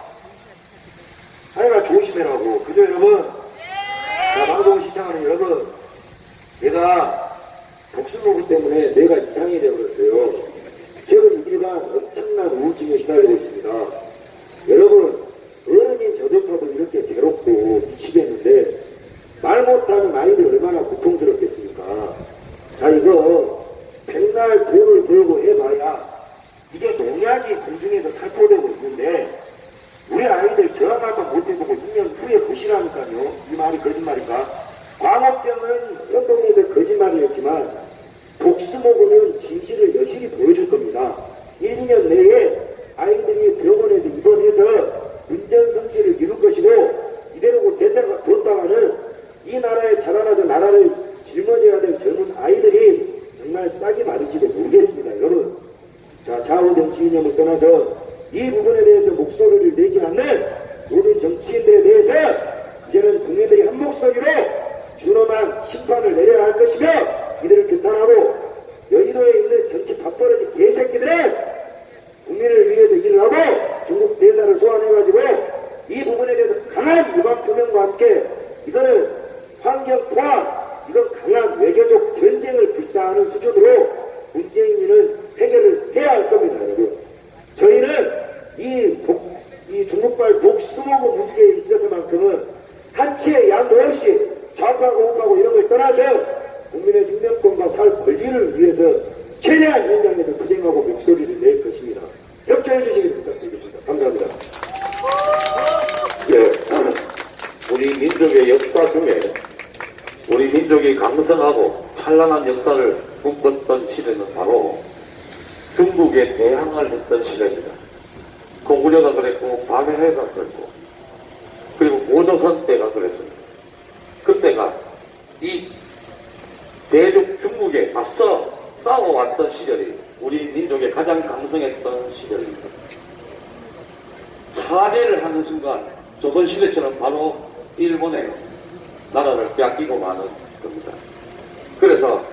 하여간 조심해라고. 그죠 여러분? 자, 방송을 시청하는 여러분, 내가 독수목 때문에 내가 이상이 되어버렸어요. 최근 2일간 엄청난 우울증에 시달리고 있습니다. 여러분, 어른인 저조차도 이렇게 괴롭고 미치겠는데 말 못하는 아이들 얼마나 고통스럽겠습니까? 자, 이거 백날 돈을 벌고 해봐야 이게 농약이 공중에서 살포되고 있는데 우리 아이들 저항할만 못해보고 2년 후에 보시라니까요. 이 말이 거짓말인가? 광우병은 선동해서 거짓말을 했지만 독수목은 진실을 여실히 보여줄 겁니다. 1, 2년 내에 아이들이 병원에서 입원해서 운전 성취를 이룰 것이고 이대로 뒀다가는 이 나라에 자라나서 나라를 짊어져야 될 젊은 아이들이 정말 싹이 마를지도 모르겠습니다. 여러분, 자, 좌우 정치 이념을 떠나서 이 부분에 대해서 목소리를 내지 않는 모든 정치인들에 대해서 이제는 국민들이 한 목소리로 준엄한 심판을 내려야 할 것이며 이들을 규탄하고 여의도에 있는 정치 밥벌어진 개새끼들은 국민을 위해서 일을 하고 중국 대사를 소환해가지고 이 부분에 대해서 강한 유감 표명과 함께 이거는 환경 포함 이건 강한 외교적 전쟁을 불사하는 수준으로 문재인이는 해결을 해야 할 겁니다. 여러분, 저희는 이 중국발 독수목 문제에 있어서만큼은 한치의 양보 없이 좌파고 우파고 이런 걸 떠나서 국민의 생명권과 살 권리를 위해서 최대한 현장에서 투쟁하고 목소리를 낼 것입니다. 협조해 주시기 부탁드리겠습니다. 감사합니다. 네, 우리 민족의 역사 중에 우리 민족이 강성하고 찬란한 역사를 꿈꿨던 시대는 바로 중국에 대항을 했던 시대입니다. 공구려가 그랬고 밤해가 그랬고 그리고 고조선 때가 그랬습니다. 그때가 이 대륙 중국에 맞서 싸워왔던 시절이 우리 민족의 가장 강성했던 시절입니다. 차례를 하는 순간 조선 시대처럼 바로 일본의 나라를 빼앗기고 마는 겁니다. 그래서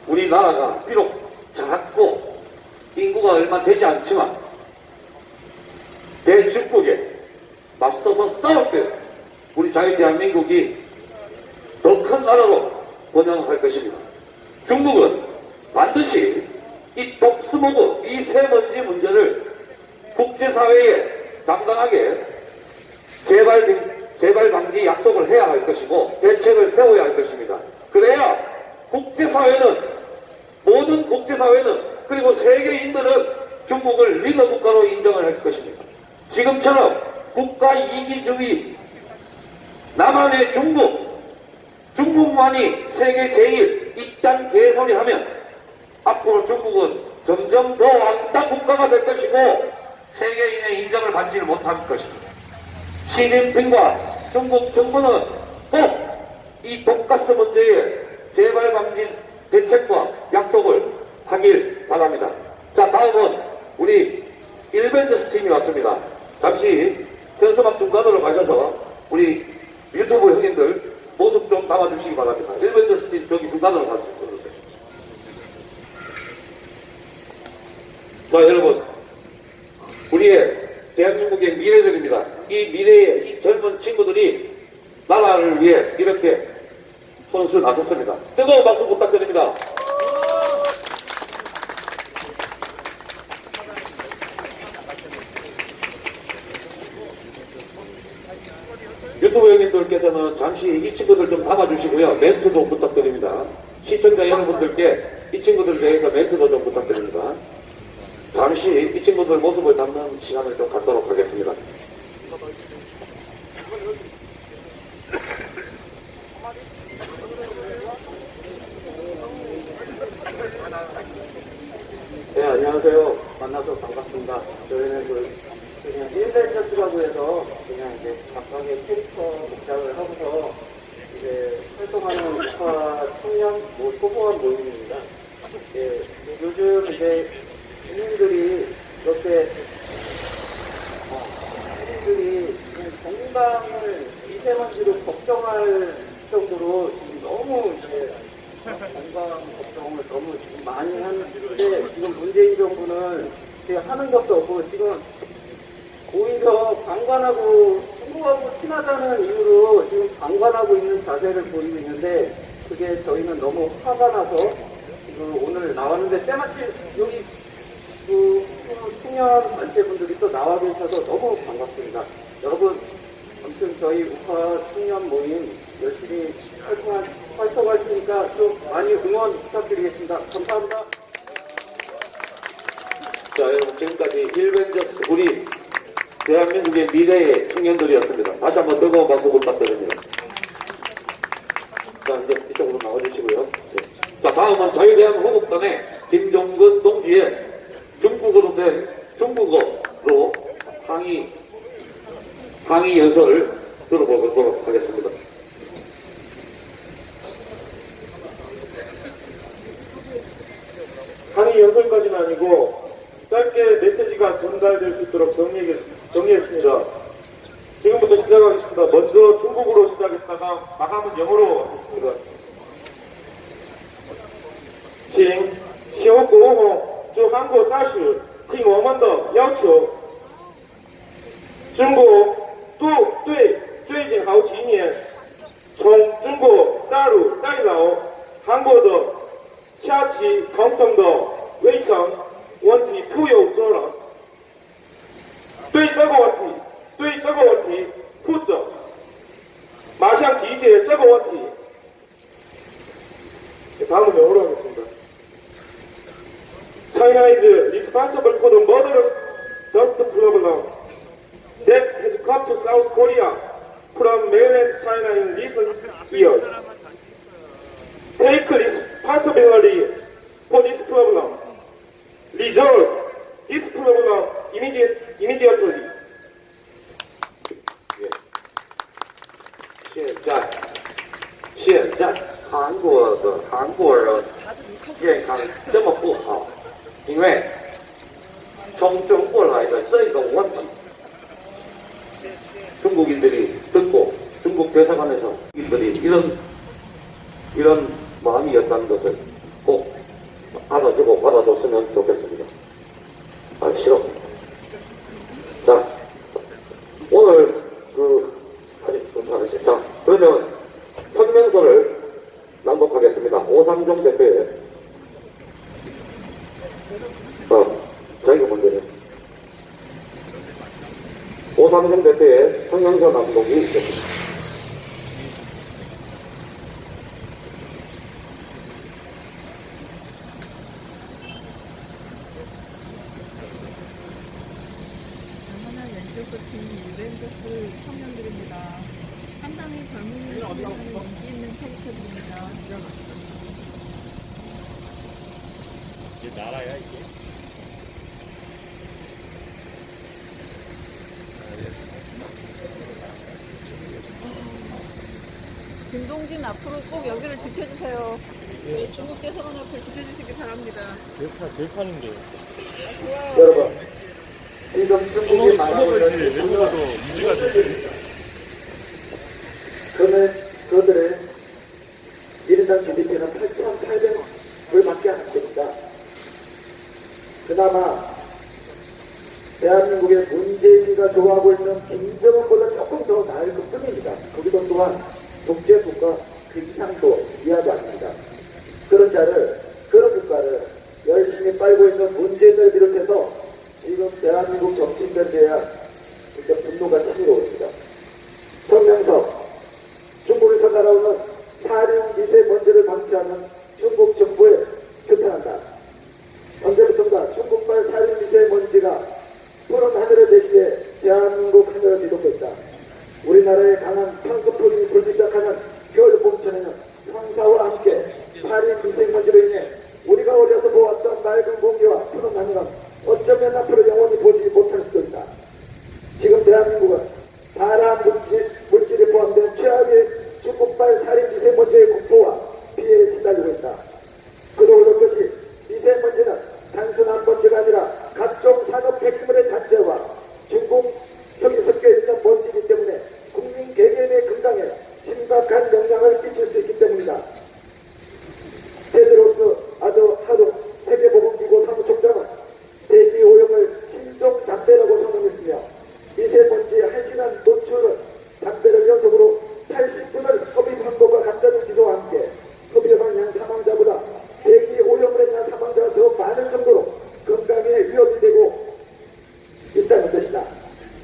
우리나라가 비록 작고 인구가 얼마 되지 않지만 대중국에 맞서서 싸울 때 우리 자유 대한민국이 더 큰 나라로 번영할 것입니다. 중국은 반드시 이 독수목, 이 세먼지 문제를 국제사회에 당당하게 재발 방지 약속을 해야 할 것이고 대책을 세워야 할 것입니다. 그래야 국제사회는, 모든 국제사회는, 그리고 세계인들은 중국을 리더 국가로 인정을 할 것입니다. 지금처럼 국가 이기주의 남한의 중국만이 세계 제일 이딴 개소리하면 앞으로 중국은 점점 더 왕따 국가가 될 것이고 세계인의 인정을 받지 못할 것입니다. 시진핑과 중국 정부는 꼭 이 독가스 문제에 재발 방진 대책과 약속을 하길 바랍니다. 자, 다음은 우리 일벤져스 팀이 왔습니다. 잠시 현수막 중간으로 가셔서 우리 유튜브 형님들 모습 좀 담아주시기 바랍니다. 일벤져스 팀 저기 중간으로 가주세요. 자, 여러분, 우리의 대한민국의 미래들입니다. 이 미래의 이 젊은 친구들이 나라를 위해 이렇게 손수 나섰습니다. 뜨거운 박수 부탁드립니다. 유튜브 형님들께서는 잠시 이 친구들 좀 담아주시고요. 멘트도 부탁드립니다. 시청자 여러분들께 이 친구들 대해서 멘트도 좀 부탁드립니다. 잠시 이 친구들 모습을 담는 시간을 좀 갖도록 하겠습니다. 네, 안녕하세요. 만나서 반갑습니다. 저희는 그냥 일벤져스라고 해서 그냥 이제 각각의 캐릭터 목장을 하고서 이제 활동하는 우파 청년 소소한 모임입니다. 예, 요즘 이제 주민들이 이렇게 건강을 미세먼지로 걱정할 정도로 지금 너무 이제 건강 걱정을 너무 지금 많이 하는데 지금 문재인 정부는 지금 하는 것도 없고 지금 오히려 방관하고 중국하고 친하다는 이유로 지금 방관하고 있는 자세를 보이고 있는데 그게 저희는 너무 화가 나서 지금 오늘 나왔는데 때마침 여기 그 청년 단체분들이 또 나와 계셔서 너무 반갑습니다. 여러분 아무튼 저희 우파 청년 모임 열심히 활동할 테니까 좀 많이 응원 부탁드리겠습니다. 감사합니다. 자, 여러분 지금까지 일벤져스 우리 대한민국의 미래의 청년들이었습니다. 다시 한번 뜨거운 박수 부탁드립니다. 자, 이제 이쪽으로 나와주시고요. 네. 자, 다음은 자유대한민국당의 김종근 동지의 중국어로 된 중국어로 항의 연설을 들어보도록 하겠습니다. 강의 연설까지는 아니고 짧게 메시지가 전달될 수 있도록 정리했습니다. 지금부터 시작하겠습니다. 먼저 중국어로 시작했다가 마감은 영어로 하겠습니다. 请求国后驻韩国大使听我们的要求。中国对最近好几年从中国大陆带来韩国的下起层层的围城问题负有责任，对这个问题负责，马上解决这个问题。 다음은 영어로 하겠습니다. China is responsible for the murderous dust problem that has come to South Korea from mainland China in recent years. Take responsibility for this problem. Resolve this problem immediately. 现在韩国人健康这么不好，因为从中国来的这个问题， 중국인들이 듣고 중국 대사관에서 인들이 이런 마음이었다는 것을 꼭 알아주고 받아줬으면 좋겠습니다. 아, 싫어. 자, 오늘 아직 좀 잘하시. 자, 그러면 성명서를 낭독하겠습니다. 오상종 대표의 자기가 먼저네. 오상종 대표의 성명서 낭독이 있겠습니다. 영원한 왼쪽끝 팀 일벤져스 청년들입니다. 상당히 젊은이들한테 인기 있는 캐릭터입니다. 이게 나라야 이게? 김동진 앞으로 꼭 여기를 지켜주세요. 네, 중국 대사관 앞을 지켜주시기 바랍니다. 대파는 게 여러분, 지금 중국이 말하고 있는 외국어도 문제가 되지. 그들의 1인당 GDP는 8,800불밖에 안 됩니다. 그나마 대한민국의 문재인이가 좋아하고 있는 김정은보다 조금 더 나을 것 뿐입니다. 거기도 또한 독재국가 그 이상도 이하도 아닙니다. 그런 국가를 열심히 빨고 있는 문재인을 비롯해서 지금 대한민국 정치인들에 대한 이제 분노가 치밀어 옵니다. 성명서, 중국에서 날아오는 사륜 미세먼지를 방치하는 중국 정부에 규탄한다. 언제부턴가 중국발 사륜 미세먼지가 푸른 하늘을 대신해 대한민국 하늘을 뒤덮고 있다. 우리나라의 강한 편수풍이 불기 시작하는 겨울 봄철에는 황사와 함께 사륜 미세먼지로 인해 우리가 어려서 보았던 맑은 공기와 푸른 하늘은 어쩌면 앞으로 영원히 보지 못할 수도 있다. 지금 대한민국은 발암 물질이 포함된 최악의 중국발 살인 미세먼지의 공포와 피해에 시달리고 있다. 그도 그럴 것이 미세먼지는 단순한 먼지가 아니라 각종 산업 폐기물의 잔재와 중국성이 섞여 있는 먼지이기 때문에 국민 개개인의 건강에 심각한 영향을 끼칠 수 있기 때문이다. 테드로스 아드하놈 세계보건기구 사무총장은 대기 오염을 신종 담배라고 선언했으며 미세먼지 1시간 노출은 담배를 연속으로 80분을 흡입한 것과 같다는 기소와 함께 흡입한 양 사망자보다 대기 오염을 인한 사망자가 더 많을 정도로 건강에 위협이 되고 있다는 것이다.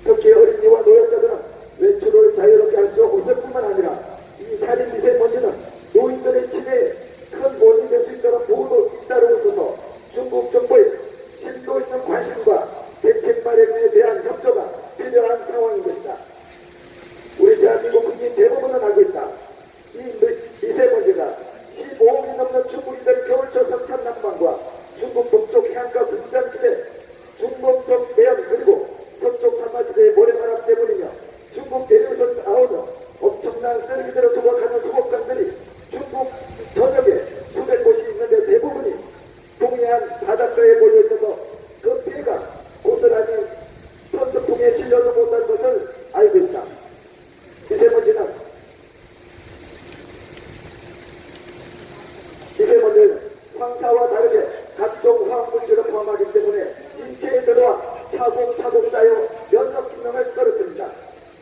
특히 어린이와 노약자들은 외출을 자유롭게 할 수 없을 뿐만 아니라 이 살인 미세먼지는 노인들의 치매에 큰 원인이 될 수 있다는 보호도 잇따르고 있어서 중국 정부의 심도 있는 관심과 대책 마련에 대한 협조가 필요한 상황인 것이다. 우리 대한민국 국민 대부분은 알고 있다. 이 미세먼지가 15억이 넘는 중국인들 겨울철 석탄 난방과 중국 북쪽 해안가 군장지대 중공적 매연 그리고 서쪽 사마지대의 모래바람 때문이며 중국 대륙에서 나오는 엄청난 쓰레기들을 소각하는 소각장들이 중국 전역에 수백 곳이 있는데 대부분이 동해안 바닷가에 몰려 있어서 그 피해가 고스란히 편수풍에 실려도 못할 것을 알고 있다. 미세먼지는 황사와 다르게 각종 화학물질을 포함하기 때문에 인체에 들어와 차곡차곡 쌓여 면역 기능을 떨어뜨린다.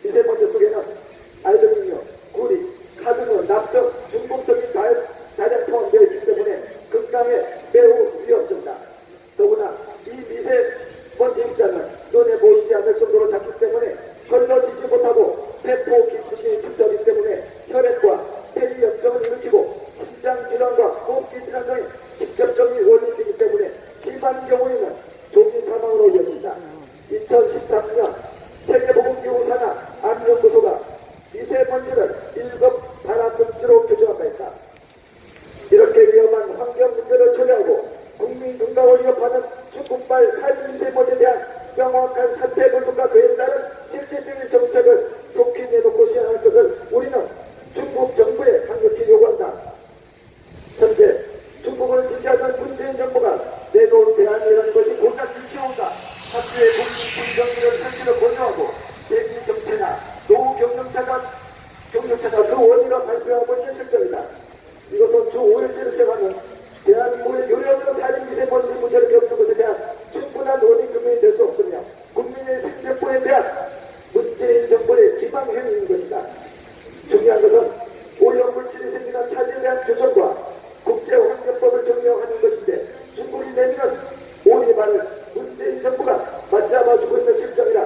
미세먼지 속에는 알루미늄, 구리, 카드뮴, 납 등 중금속이 다량 포함되어 있기 때문에 건강에 매우 위험적이다. 더구나 이 미세먼지 입자는 눈에 보이지 않을 정도로 작기 때문에 걸러지지 못하고 세포 깊숙이 침투하기 때문에 혈액과 폐리염증을 일으키고 심장질환과 호흡기 질환 등의 직접적인 원인이 되기 때문에 심한 경우에는 조기 사망으로 이어진다. 2013년 세계보건기구 산하 암연구소가 미세먼지를 1급 발암물질로 규정한 바 있다. 이렇게 위험한 환경 문제를 초래하고 국민 건강을 위협하는 중국발 살인 미세먼지에 대한 명확한 사태 분석과 그에 따른 실질적인 정책을 속히 내놓고 시행할 것을 우리는 중국 정부에 강력히 요구한다. 현재 중국을 지지하는 문재인 정부가 내놓은 대안이라는 것이 고작 유치원과 학교의 국민 분정기를 설치를 권유하고 대기 정체나 노후 경영차가 그 원인으로 발표하고 있는 실정이다. 이것은 주 5일째를 시행하는 대한민국의 요령으로 살인 미세먼지 문제를 겪는 것에 대한 충분한 원인 규명이 될 수 없으며 국민의 생존권에 대한 문재인 정부의 기방행위인 것이다. 중요한 것은 오염물질이 생기는 차질에 대한 규정과 국제환경법을 적용하는 것인데 중국이 내미는 오리발을 문재인 정부가 맞잡아주고 있는 실정이라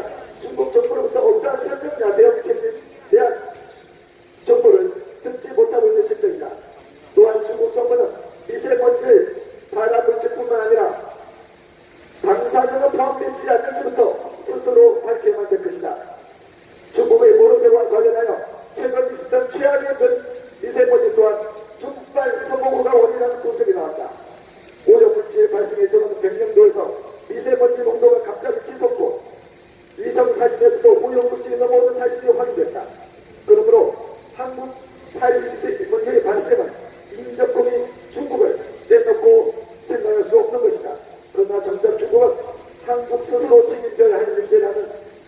스스로 책임져야 할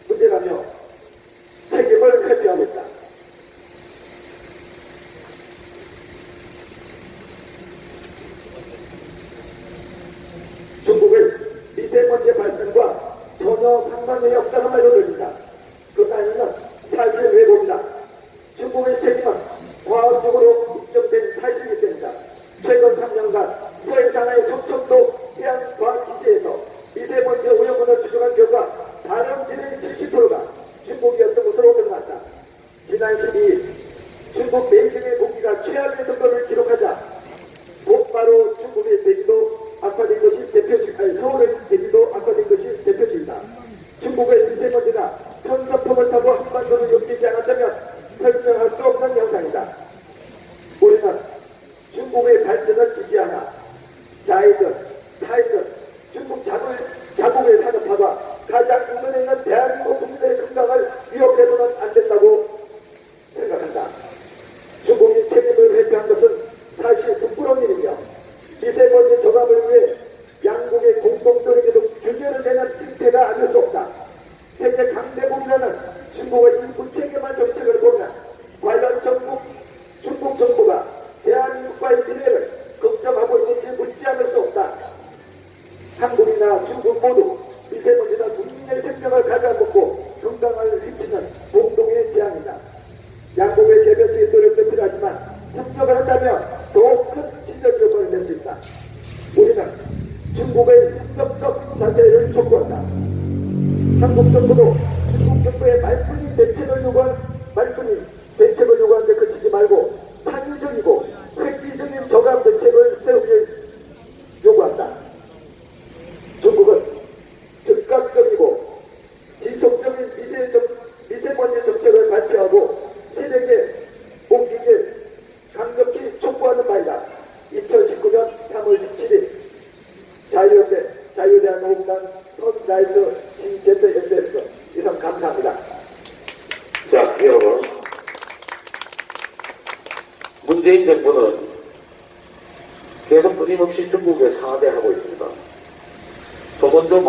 문제라며 책임을 회피하고 있다. 중국의 미세먼지 발생과 전혀 상관이 없다는 말도 들립니다. 그 따위는 사실 왜곡이다. 중국의 책임은 과학적으로 입증된 사실이기 때문이다. 최근 3년간 서해산의 소청도 해양과학기지에서 미세먼지 오염원을 추정한 결과 발암질의 70%가 중국이었던 것으로 드러났다. 지난 12일 중국 베이징의 공기가 최악의 등급을 기록하자 곧바로 중국의 대기도 악화된 것이 서울의 대기도 악화된 것이 대표적이다. 중국의 미세먼지가 편서풍을 타고 한반도를 엮이지 않았다면 설명할 수 없는 현상이다. 우리는 중국의 발전을 지지하나 자이든 타이든 중국 자국의 산업화가 가장 인근에 있는 대한민국 국민의 건강을 위협해서는 안 된다고 생각한다. 중국이 책임을 회피한 것은 사실 부끄러운 일이며 미세먼지 저감을 위해 양국의 공동노력에도 균열을 내는 일태가 아닐 수 없다. 세계 강대국이라는 중국의 이 무책임한 정책을 보면 과연 중국 정부가 대한민국과의 미래를 걱정하고 있는지 묻지 않을 수 없다. 한국이나 중국 모두 미세먼지가 국민의 생명을 갉아먹고 건강을 해치는 공동의 재앙이다. 양국의 개별적인 노력도 필요하지만 협력을 한다면 더욱 큰 시너지 효과를 낼 수 있다. 우리는 중국의 협력적 자세를 촉구한다. 한국 정부도 중국 정부의 말뿐인 대책을 요구하는데 그치지 말고 창의적이고 획기적인 저감 대책을 세우길 요구한다. 중국은 즉각적이고 지속적인 미세먼지 정책을 발표하고 세력에 옮기길 강력히 촉구하는 바이다. 2019년 3월 17일 자유대한민국당 턴라이트 GZSS 이상 감사합니다. 자, 여러분. 문재인 정부는 계속 끊임없이 중국에 상대하고 있습니다. 조선조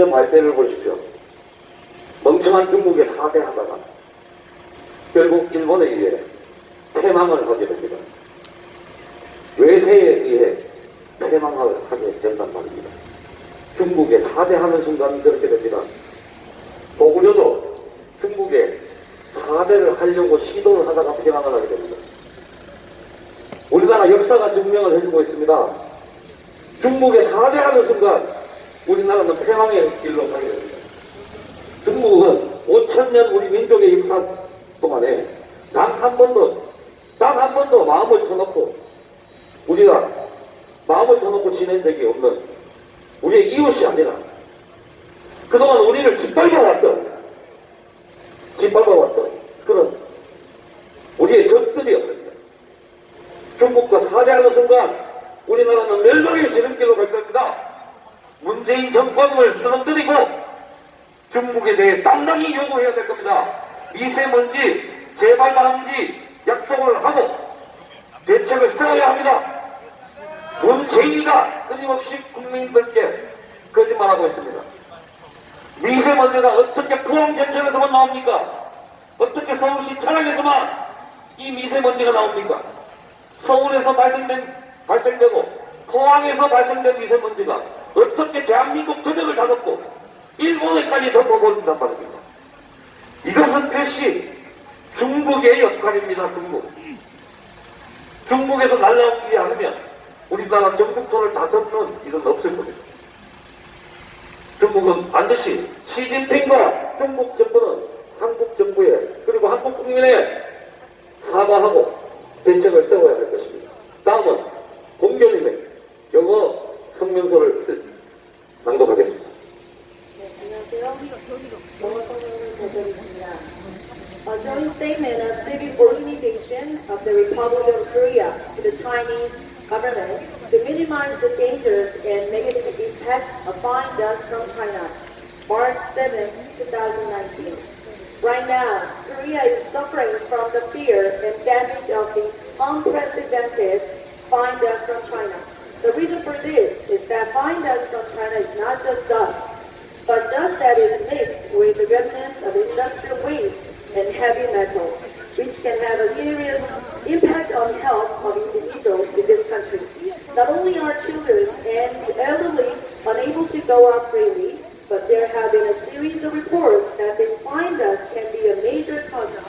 말대를 보십시오. 멍청한 중국에 상대하다가 결국 일본에 의해 패망을 하게 됩니다. 외세에 의해 패망을 하게 된단 말입니다. 중국에 상대하는 순간 그렇게 됩니다. 고구려도 중국에 사대를 하려고 시도를 하다가 패망을 하게 됩니다. 우리나라 역사가 증명을 해주고 있습니다. 중국에 사대하는 순간 우리나라는 패망의 길로 가게 됩니다. 중국은 5,000년 우리 민족의 역사 동안에 단 한 번도 마음을 터놓고 우리가 마음을 터놓고 지낸 적이 없는 우리의 이웃이 아니라 그동안 우리를 짓밟아왔던 그런 우리의 적들이었습니다. 중국과 사대하는 순간 우리나라는 멸망의 지름길로 갈 겁니다. 문재인 정권을 쓰러뜨리고 중국에 대해 당당히 요구해야 될 겁니다. 미세먼지 재발 방지 약속을 하고 대책을 세워야 합니다. 문재인이가 끊임없이 국민들께 거짓말하고 있습니다. 미세먼지가 어떻게 포항제철에서만 나옵니까? 어떻게 서울시 차량에서만 이 미세먼지가 나옵니까? 서울에서 발생되고 포항에서 발생된 미세먼지가 어떻게 대한민국 전역을 다듬고 일본에까지 덮어버린단 말입니다. 이것은 필시 중국의 역할입니다. 중국에서 날라오기 하면 우리나라 전국토를 다 덮는 일은 없을 겁니다. 중국은 반드시 시진핑과 중국 정부는 한국 정부에 그리고 한국 국민에 사과하고 대책을 세워야 할 것입니다. 다음은 공교님의 영어 성명서를 낭독하겠습니다. 네, 안녕하세요. 영어 성명을 보도드리겠습니다. A joint statement of civil organization of the Republic of Korea to the Chinese government to minimize the dangers and negative impact of fine dust from China, March 7, 2019. Right now, Korea is suffering from the fear and damage of the unprecedented fine dust from China. The reason for this is that that find dust from China is not just dust, but dust that is mixed with the remnants of industrial waste and heavy metals, which can have a serious impact on health of individuals in this country. Not only are children and the elderly unable to go out freely, but there have been a series of reports that this fine dust can be a major cause of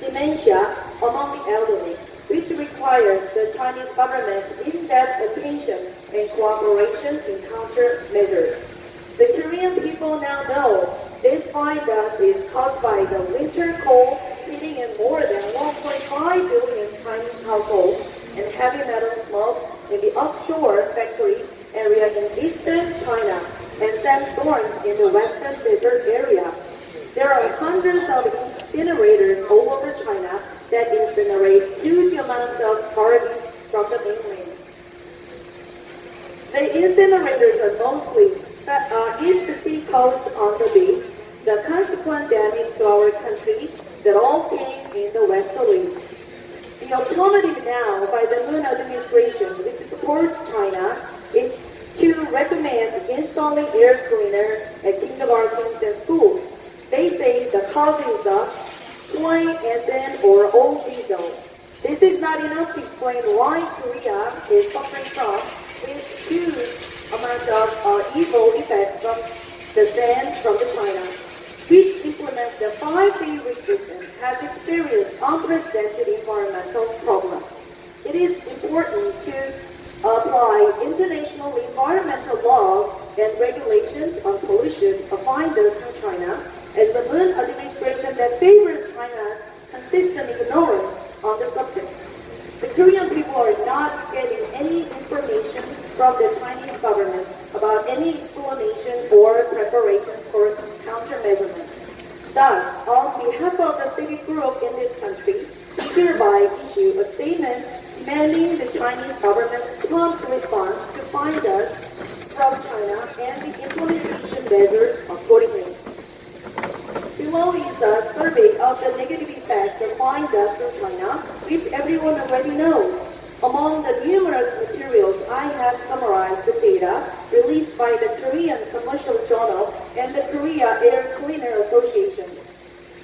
dementia among the elderly, which requires the Chinese government's in-depth attention and cooperation in countermeasures. The Korean people now know this fine dust is caused by the winter cold hitting in more than 1.5 billion Chinese households and heavy metal smoke in the offshore factory area in eastern China and sandstorms in the western desert area. There are hundreds of incinerators all over China that incinerate huge amounts of garbage from the mainland. The incinerators are mostly east sea coast on the beach. The consequent damage to our country that all came in the westerlies. The alternative now by the Moon administration, which supports China, is to recommend installing air cleaner at kindergartens and schools. They say the cause is soy, SN, or old diesel. This is not enough to explain why Korea is suffering from this huge amount of evil effects from the sand from the China, which implements the 5-day resistance, has experienced unprecedented environmental problems. It is important to apply international environmental laws and regulations on pollution of fine dust from China, as the Moon administration that favors China's consistent ignorance on the subject. The Korean people are not getting any information from the Chinese government about any explanation or preparations for countermeasures. Thus, on behalf of the civic group in this country, we hereby issue a statement demanding the Chinese government's prompt response to fine dust from China and the implementation measures accordingly. Below is a survey of the negative effects of fine dust from China, which everyone already knows. Among the numerous materials, I have summarized the data released by the Korean Commercial Journal and the Korea Air Cleaner Association.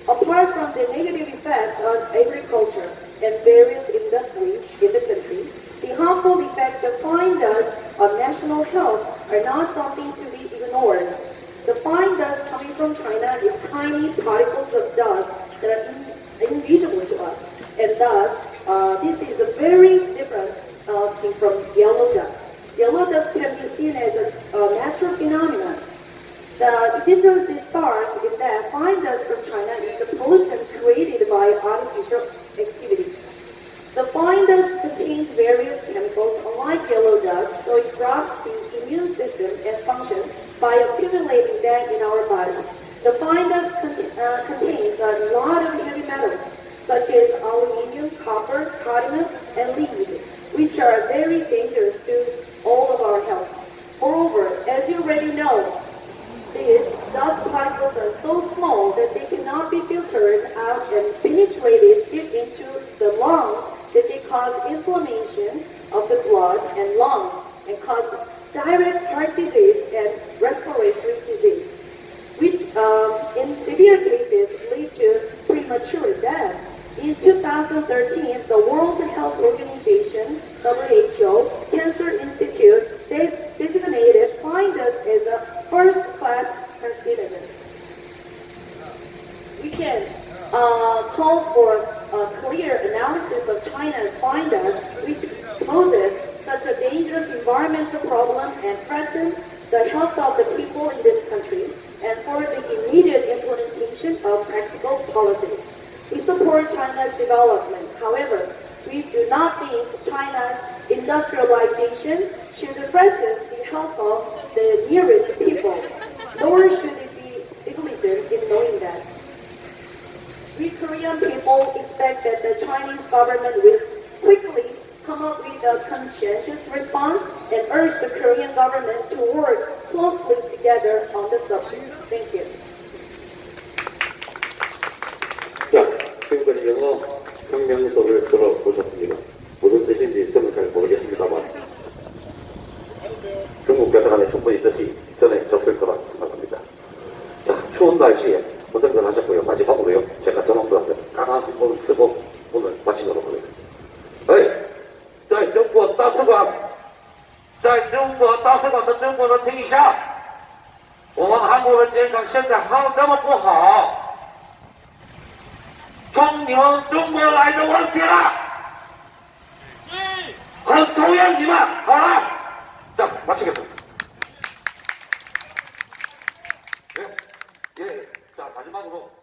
Apart from the negative effects on agriculture and various industries in the country, the harmful effects of fine dust on national health are not something to be ignored. The fine dust coming from China is tiny particles of dust that are invisible to us, and thus this is a very different thing from yellow dust. Yellow dust can be seen as a natural phenomenon. The difference is stark in that fine dust from China is a pollutant created by artificial activity. The fine dust contains various chemicals, unlike yellow dust, so it drops the immune system and function by accumulating them in our body. The fine dust contains a lot of heavy metals, such as aluminium, copper, cadmium, and lead, which are very dangerous to all of our health. Moreover, as you already know, these dust particles are so small that they cannot be filtered out and penetrated deep into the lungs, that they cause inflammation of the blood and lungs and cause direct heart disease and respiratory disease, which in severe cases lead to premature death. In 2013, the World Health Organization, WHO, Cancer Institute designated fine dust as a first-class carcinogen. We can call for a clear analysis of China's fine dust, which poses such a dangerous environmental problem and threatens the health of the people in this country, and for the immediate implementation of practical policies. We support China's development. However, we do not think China's industrialization should threaten the health of the nearest people, nor should it be negligent in knowing that. We Korean people expect that the Chinese government will quickly come up with a conscientious response and urge the Korean government to work closely together on the subject. Thank you. 자, 지금까지 영어 성명서를 들어보셨습니다. 무슨 뜻인지 저는 잘 모르겠습니다만 现在好这么不好，从你们中国来的问题了，很讨厌你们。好了，자 마치겠습니다. 예, 예, 자 마지막으로.